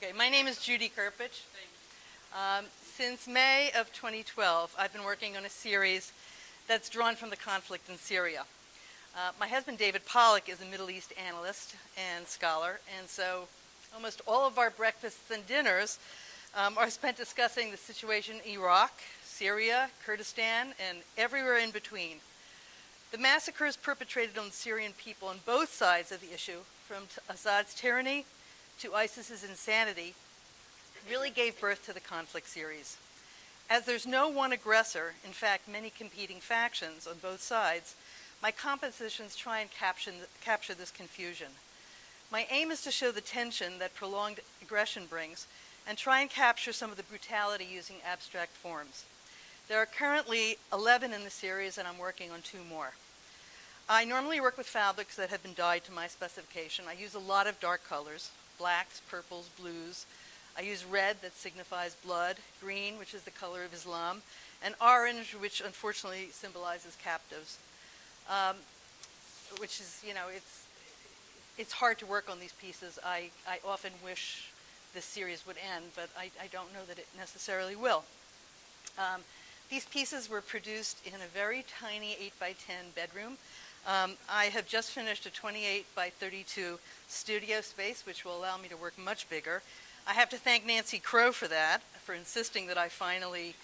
Okay, my name is Judy Kirpich. Since May of 2012, I've been working on a series that's drawn from the conflict in Syria. My husband, David Pollack, is a Middle East analyst and scholar, and so almost all of our breakfasts and dinners are spent discussing the situation in Iraq, Syria, Kurdistan, and everywhere in between. The massacres perpetrated on the Syrian people on both sides of the issue, from Assad's tyranny to ISIS's insanity, really gave birth to the conflict series. As there's no one aggressor, in fact, many competing factions on both sides, my compositions try and capture this confusion. My aim is to show the tension that prolonged aggression brings and try and capture some of the brutality using abstract forms. There are currently 11 in the series, and I'm working on 2 more. I normally work with fabrics that have been dyed to my specification. I use a lot of dark colors, blacks, purples, blues. I use red, that signifies blood, green, which is the color of Islam, and orange, which unfortunately symbolizes captives. Which is, it's hard to work on these pieces. I often wish this series would end, but I don't know that it necessarily will. These pieces were produced in a very tiny 8x10 bedroom. I have just finished a 28x32 studio space, which will allow me to work much bigger. I have to thank Nancy Crow for that, for insisting that I finally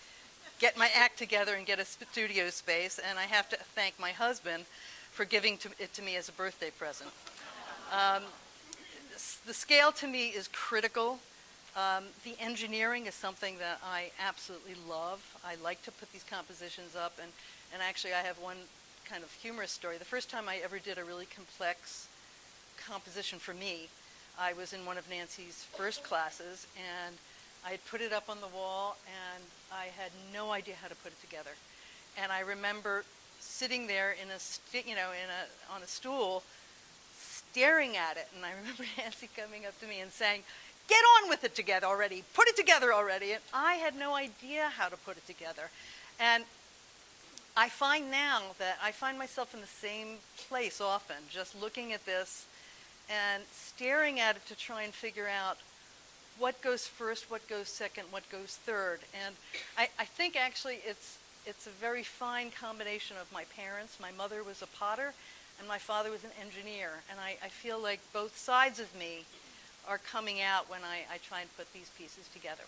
get my act together and get a studio space, and I have to thank my husband for giving it to me as a birthday present. The scale to me is critical. The engineering is something that I absolutely love. I like to put these compositions up, and actually I have one kind of humorous story. The first time I ever did a really complex composition for me, I was in one of Nancy's first classes, and I had put it up on the wall, and I had no idea how to put it together. And I remember sitting there on a stool, staring at it, and I remember Nancy coming up to me and saying, "Get on with it together already, put it together already." And I had no idea how to put it together. And I find now that I find myself in the same place often, just looking at this and staring at it to try and figure out what goes first, what goes second, what goes third. And I think actually it's a very fine combination of my parents. My mother was a potter, and my father was an engineer. And I feel like both sides of me are coming out when I try and put these pieces together.